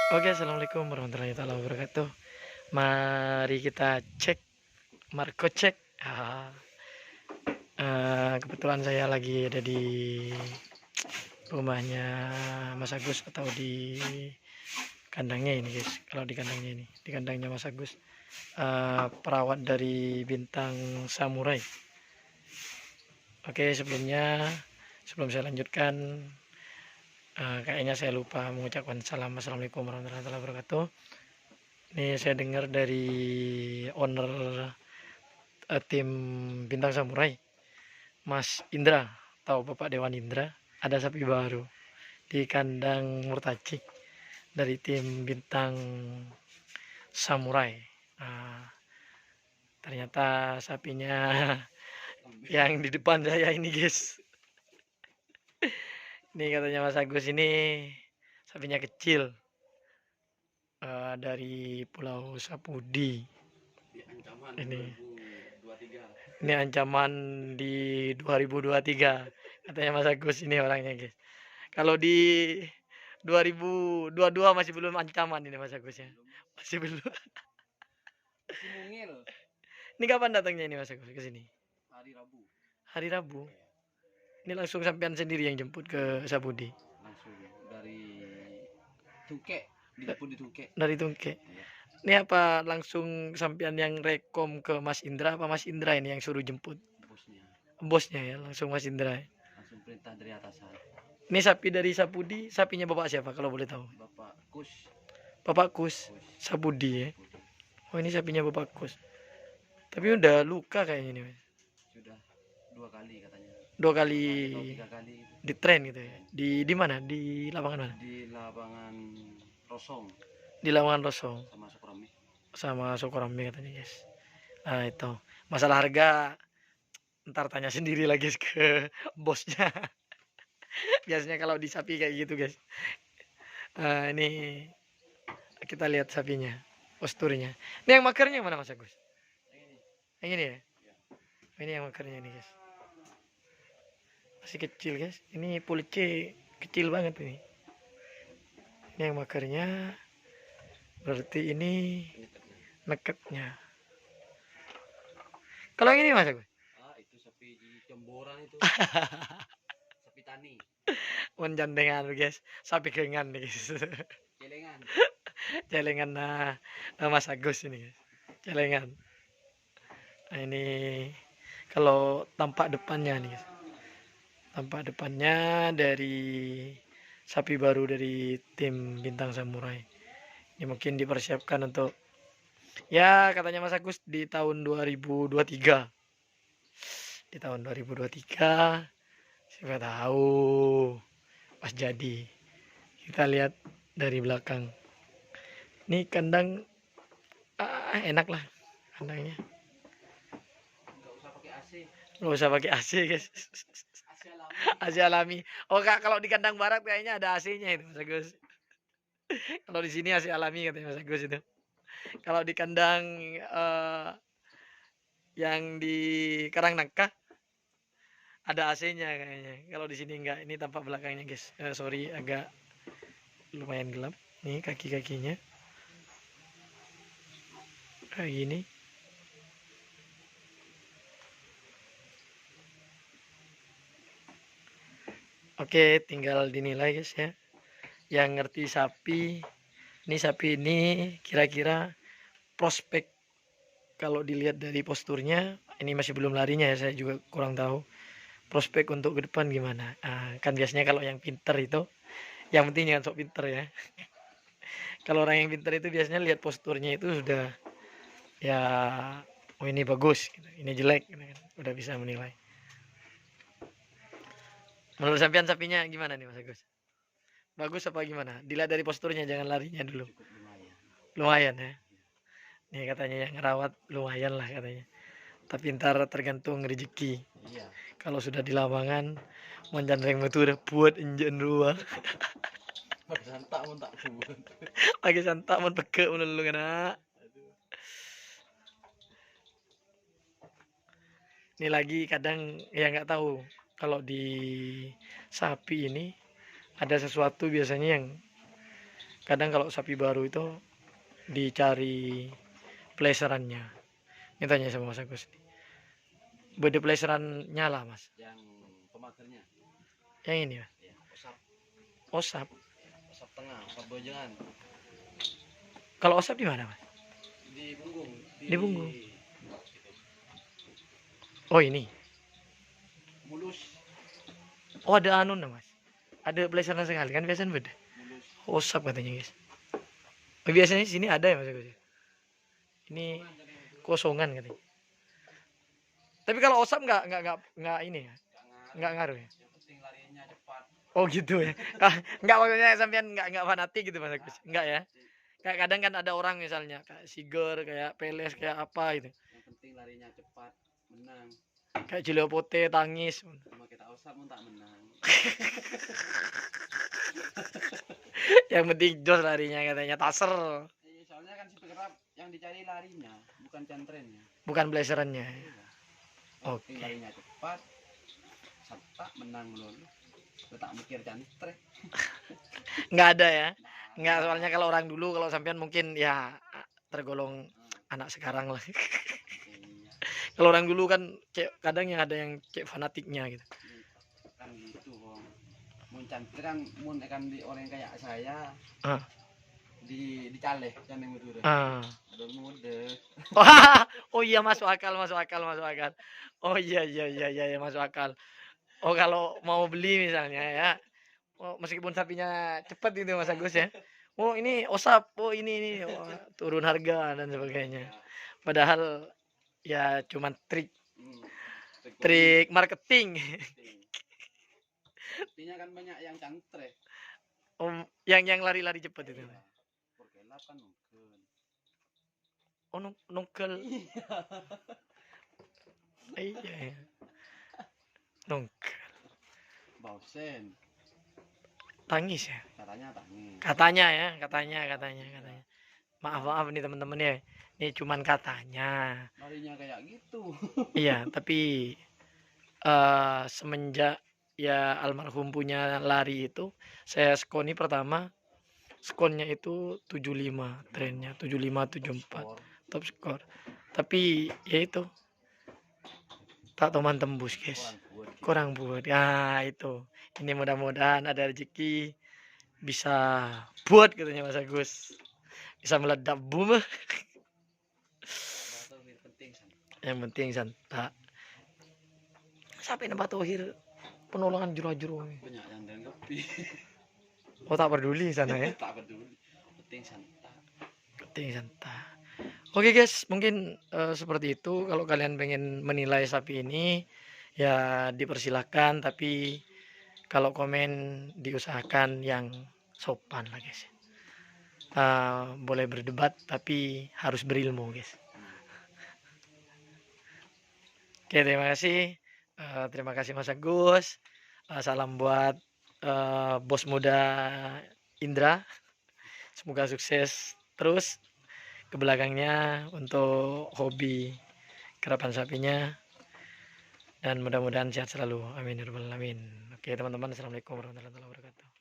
Oke, assalamualaikum warahmatullahi wabarakatuh. Mari kita cek, Marco cek. Kebetulan saya lagi ada di rumahnya Mas Agus atau di kandangnya ini, guys. Kalau di kandangnya ini, di kandangnya Mas Agus, perawat dari Bintang Samurai. Oke, sebelum saya lanjutkan, kayaknya saya lupa mengucapkan salam. Assalamualaikum warahmatullahi wabarakatuh. Ini saya dengar dari owner tim Bintang Samurai, Mas Indra, tahu Bapak Dewan Indra, ada sapi baru di kandang Murtacik dari tim Bintang Samurai. Nah, ternyata sapinya yang di depan saya ini, guys. Ini katanya Mas Agus ini sapinya kecil, dari Pulau Sapudi. Ini ancaman di 2023, katanya Mas Agus ini orangnya, guys. Kalau di 2022 masih belum ancaman ini Mas Agus ya. Masih belum. Masih mungil. Ini kapan datangnya ini Mas Agus ke sini? Hari Rabu. Hari Rabu. Ini langsung sampean sendiri yang jemput ke Sapudi. Langsung dari Tungke, dijemput di Tungke. Dari Tungke. Iya. Ini apa langsung sampean yang rekom ke Mas Indra, apa Mas Indra ini yang suruh jemput? Bosnya. Bosnya ya, langsung Mas Indra. Langsung perintah dari atasan. Ini sapi dari Sapudi, sapinya Bapak siapa kalau boleh tahu? Bapak Kus. Bapak Kus Sapudi ya. Oh, ini sapinya Bapak Kus. Tapi udah luka kayaknya nih, Mas. Sudah 2 kali katanya. 2 kali 3 kali di tren gitu ya. Di mana? Di lapangan mana? di lapangan Rosong Di lapangan Rosong sama Sukrami. sama Sukorambi katanya, guys. Nah, itu. Masalah harga ntar tanya sendiri lagi ke bosnya. Biasanya kalau di sapi kayak gitu, guys. Ini kita lihat sapinya, posturnya. Ini yang makernya mana Mas Agus? Yang ini ya? Ini yang makernya nih, guys. Masih kecil, guys. Ini pulut C kecil banget ini. Ini yang makernya. Berarti ini neketnya. Kalau yang ini Mas Agus? Itu sapi jemboran itu. Sapi tani. Menjandengan, guys. Sapi gengan nih, guys. Celengan. Celengan Mas Agus ini, guys. Celengan. Nah, ini kalau tampak depannya nih, guys. Tampak depannya dari sapi baru dari tim Bintang Samurai. Ini mungkin dipersiapkan untuk, ya katanya Mas Agus di tahun 2023. Di tahun 2023 siapa tahu pas jadi. Kita lihat dari belakang. Ini kandang enak lah kandangnya. Enggak usah pakai AC. Nggak usah pakai AC, guys. AC alami. AC alami. Oh kak, kalau di kandang barat kayaknya ada AC-nya itu Mas Agus. Kalau di sini AC alami katanya Mas Agus itu. Kalau di kandang yang di Karangnangka ada AC-nya kayaknya. Kalau di sini enggak. Ini tampak belakangnya, guys. Sorry, agak lumayan gelap. Nih kaki-kakinya kayak gini. Oke, tinggal dinilai, guys ya. Yang ngerti sapi, ini sapi ini kira-kira prospek kalau dilihat dari posturnya, ini masih belum larinya ya, saya juga kurang tahu. Prospek untuk ke depan gimana? Kan biasanya kalau yang pinter itu, yang penting jangan sok pinter ya. Kalau orang yang pinter itu biasanya lihat posturnya itu sudah, ya, oh ini bagus, gitu. Ini jelek, gitu kan. Udah bisa menilai. Menurut sampean sapinya gimana nih Mas Agus? Bagus apa gimana? Dilihat dari posturnya, jangan larinya dulu. Cukup lumayan. Lumayan ya. Nih katanya yang ngerawat lumayan lah katanya. Tapi ntar tergantung rezeki. Iya. Kalau sudah di lapangan, menjandreng metu udah buat enjen ruang. Pakai santak pun tak buat. Pakai santak mun peke mun lu kena. Ini lagi kadang ya nggak tahu kalau di sapi ini ada sesuatu biasanya yang Kadang kalau sapi baru itu dicari peleserannya. Ini tanya sama Mas Agus nih. Beda peleserannya lah Mas. Yang pemagernya. Yang ini Mas. Ya, osap. Osap. Osap tengah, osap bojongan. Kalau osap di mana Mas? Di punggung. Di punggung. Gitu. Oh ini. Mulus. Oh ada anu nah Mas. Ada peleseran sekali kan biasanya beda. Mulus. Osap katanya guys. Oh, biasanya di sini ada ya Mas Agus. Ini kosongan katanya. Tapi kalau osap nggak ini ya, nggak ngaruh ya. Yang penting larinya cepat. Oh gitu ya. Nggak maksudnya sampean nggak fanatik gitu Mas Agus. Nggak ya. Kayak kadang kan ada orang misalnya kayak Siger, kayak Peles, kayak apa gitu. Yang penting larinya cepat, menang. Kayak Cileopote tangis. Cuma kita osap pun tak menang. Yang penting jos larinya katanya taser, Soalnya kan si pekerap yang dicari larinya, bukan cantrennya. bukan blazerannya. Iya. Oke. Penting larinya cepat, tak menang melulu. Lu tak mikir cantre. Nggak ada ya. Nggak, soalnya kalau orang dulu, kalau sampean mungkin ya tergolong anak sekarang lah. Iya. Kalau orang dulu kan kadang yang ada yang kayak fanatiknya gitu. Kan gitu Bang. Mun cantre kan mun kan di orang kayak saya. Ah. Dicaleh kan yang betul. Ah. Ada muda. Oh iya masuk akal. Oh iya masuk akal. Oh kalau mau beli misalnya ya. Oh, meskipun sapinya cepat itu Mas Agus ya. Oh ini osap, oh ini oh, turun harga dan sebagainya. Padahal ya cuman trik marketing. Artinya kan banyak yang cantre. Yang lari-lari cepat itu. Pergelap kan nungkel. Oh nungkel. Iya. Iya. Nungkel. Bausen. Tangis ya. Katanya tangis. Katanya. Maaf nih teman-teman ya. Ini cuman katanya. Larinya kayak gitu. Iya, tapi semenjak ya almarhum punya lari itu, saya skoni pertama, skonnya itu 75 trennya, 75 74 top skor. Tapi ya itu tak teman tembus guys, kurang buat ya itu. Ini mudah-mudahan ada rezeki bisa buat katanya Mas Agus, bisa meledak boom. Yang penting santai. Sampai nampak tohir penolongan juru-juru. Banyak yang tanggapi. Oh tak peduli sana ya. Tak peduli. Penting santai. Oke guys, mungkin seperti itu. Kalau kalian pengen menilai sapi ini ya dipersilahkan, tapi kalau komen diusahakan yang sopan lah guys. Boleh berdebat tapi harus berilmu guys. Oke, terima kasih Mas Agus. Salam buat bos muda Indra. Semoga sukses terus ke belakangnya untuk hobi kerapan sapinya, dan mudah-mudahan sehat selalu. Amin ya rabbal alamin. Oke teman-teman, assalamualaikum warahmatullahi wabarakatuh.